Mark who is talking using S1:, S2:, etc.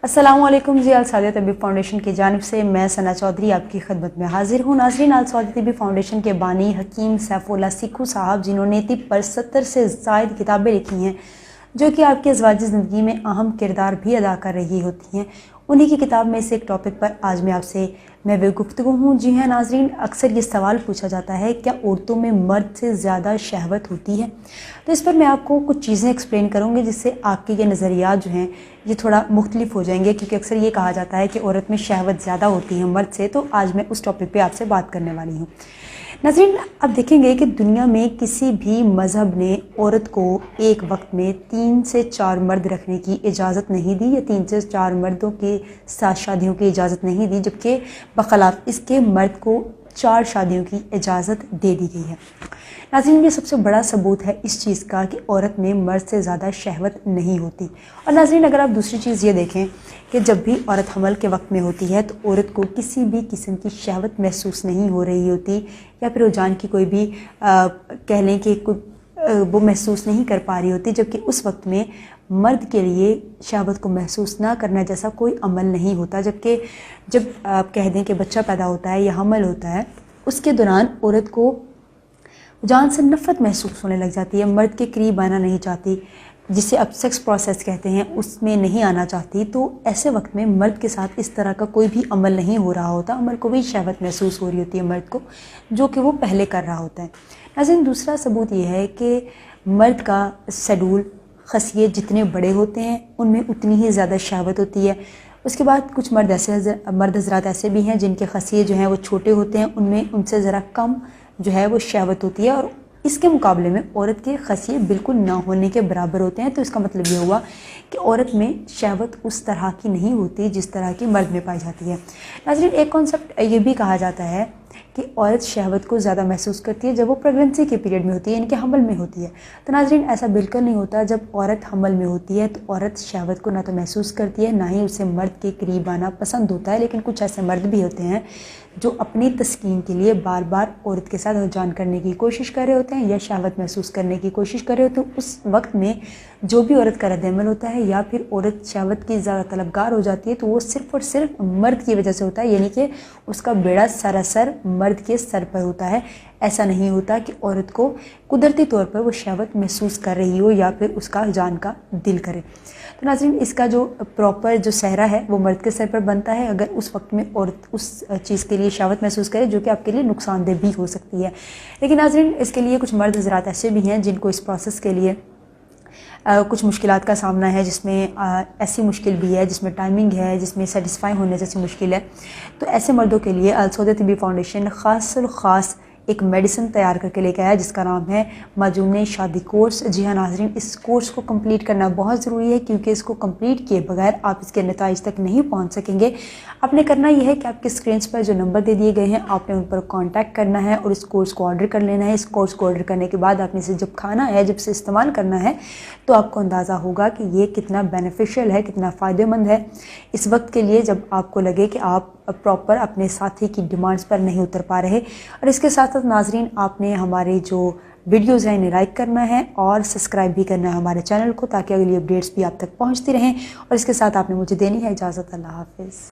S1: अस्सलाम वालेकुम जी। अलसादिया तबी फाउंडेशन की जानिब से मैं सना चौधरी आपकी खिदमत में हाजिर हूँ। नाज़रीन, अलसादिया तबी फाउंडेशन के बानी हकीम सैफुल्लाह सिक्कू साहब, जिन्होंने तिब पर 70 से ज़ायद किताबें लिखी हैं जो कि आपकी अज़वाजी ज़िंदगी में अहम किरदार भी अदा कर रही होती हैं, उन्हीं की किताब में से एक टॉपिक पर आज मैं गुफ्तगू हूँ। जी हाँ नाज़रीन, अक्सर ये सवाल पूछा जाता है, क्या औरतों में मर्द से ज़्यादा शहवत होती है? तो इस पर मैं आपको कुछ चीज़ें एक्सप्लेन करूँगी जिससे आपके ये नज़रियात जो हैं ये थोड़ा मुख्तलिफ हो जाएंगे, क्योंकि अक्सर ये कहा जाता है कि औरत में शहवत ज़्यादा होती है मर्द से। तो आज मैं उस टॉपिक पे आपसे बात करने वाली हूँ। नाज़रीन, अब देखेंगे कि दुनिया में किसी भी मज़हब ने औरत को एक वक्त में 3 से 4 मर्द रखने की इजाज़त नहीं दी, या 3 से 4 मर्दों के साथ शादियों की इजाज़त नहीं दी, जबकि बखिलाफ़ इसके मर्द को 4 शादियों की इजाज़त दे दी गई है। नाज़रीन, ये सबसे बड़ा सबूत है इस चीज़ का कि औरत में मर्द से ज़्यादा शहवत नहीं होती। और नाज़रीन, अगर आप दूसरी चीज़ ये देखें कि जब भी औरत हमल के वक्त में होती है तो औरत को किसी भी किस्म की शहवत महसूस नहीं हो रही होती, या फिर रुझान की कोई भी कह लें कि वो महसूस नहीं कर पा रही होती, जबकि उस वक्त में मर्द के लिए शहवत को महसूस ना करना जैसा कोई अमल नहीं होता। जबकि जब आप कह दें कि बच्चा पैदा होता है या हमल होता है, उसके दौरान औरत को जान से नफ़रत महसूस होने लग जाती है, मर्द के करीब आना नहीं चाहती, जिसे अब सेक्स प्रोसेस कहते हैं, उसमें नहीं आना चाहती। तो ऐसे वक्त में मर्द के साथ इस तरह का कोई भी अमल नहीं हो रहा होता, मर्द को भी शहवत महसूस हो रही होती है मर्द को, जो कि वो पहले कर रहा होता है। नाज़रीन, दूसरा सबूत ये है कि मर्द का शेड्यूल खसिये जितने बड़े होते हैं उनमें उतनी ही ज़्यादा शहवत होती है। उसके बाद कुछ मर्द हज़रात ऐसे भी हैं जिनके खसिये जो हैं वो छोटे होते हैं, उनमें उनसे ज़रा कम जो है वो शहवत होती है, और इसके मुकाबले में औरत के खसिये बिल्कुल ना होने के बराबर होते हैं। तो इसका मतलब ये हुआ कि औरत में शहवत उस तरह की नहीं होती जिस तरह की मर्द में पाई जाती है। नाज़रीन, एक कॉन्सेप्ट ये भी कहा जाता है कि औरत शहवत को ज़्यादा महसूस करती है जब वो प्रेगनेंसी के पीरियड में होती है, यानी कि हमल में होती है। तो नाज़रीन, ऐसा बिल्कुल नहीं होता। जब औरत हमल में होती है तो औरत शहवत को ना तो महसूस करती है, ना ही उसे मर्द के करीब आना पसंद होता है। लेकिन कुछ ऐसे मर्द भी होते हैं जो अपनी तस्कीन के लिए बार बार औरत के साथ रुझान करने की कोशिश कर रहे होते हैं या शहवत महसूस करने की कोशिश कर रहे होते हैं। उस वक्त में जो भी औरत का रद्द-ए-अमल होता है या फिर औरत शहवत की ज़्यादा तलबगार हो जाती है, तो वो सिर्फ़ और सिर्फ मर्द की वजह से होता है, यानी कि उसका बेड़ा सरासर मर्द के सर पर होता है। ऐसा नहीं होता कि औरत को कुदरती तौर पर वो शहवत महसूस कर रही हो या फिर उसका जान का दिल करे। तो नाज़रीन, इसका जो प्रॉपर जो सहरा है वो मर्द के सर पर बनता है अगर उस वक्त में औरत उस चीज़ के लिए शहवत महसूस करे, जो कि आपके लिए नुकसानदेह भी हो सकती है। लेकिन नाज़रीन, इसके लिए कुछ मर्द हज़रात ऐसे भी हैं जिनको इस प्रोसेस के लिए कुछ मुश्किलात का सामना है, जिसमें ऐसी मुश्किल भी है जिसमें टाइमिंग है, जिसमें सेटिस्फाई होने जैसी मुश्किल है। तो ऐसे मर्दों के लिए अलसौदा तिबी फाउंडेशन ख़ास एक मेडिसिन तैयार करके लेके आया जिसका नाम है माजून शादी कोर्स। जी हाँ नाज़रीन, इस कोर्स को कंप्लीट करना बहुत ज़रूरी है, क्योंकि इसको कंप्लीट किए बगैर आप इसके नताइज तक नहीं पहुंच सकेंगे। आपने करना यह है कि आपके स्क्रीन पर जो नंबर दे दिए गए हैं आपने उन पर कांटेक्ट करना है और इस कोर्स को ऑर्डर कर लेना है। इस कोर्स को ऑर्डर करने के बाद आपने इसे जब खाना है, जब से इस्तेमाल करना है, तो आपको अंदाज़ा होगा कि ये कितना बेनिफिशियल है, कितना फ़ायदेमंद है इस वक्त के लिए जब आपको लगे कि आप प्रॉपर अपने साथी की डिमांड्स पर नहीं उतर पा रहे। और इसके साथ साथ नाज़रीन, आपने हमारे जो वीडियोज़ हैं इन्हें लाइक करना है और सब्सक्राइब भी करना है हमारे चैनल को, ताकि अगली अपडेट्स भी आप तक पहुंचती रहें। और इसके साथ आपने मुझे देनी है इजाज़त। अल्लाह हाफ़िज़।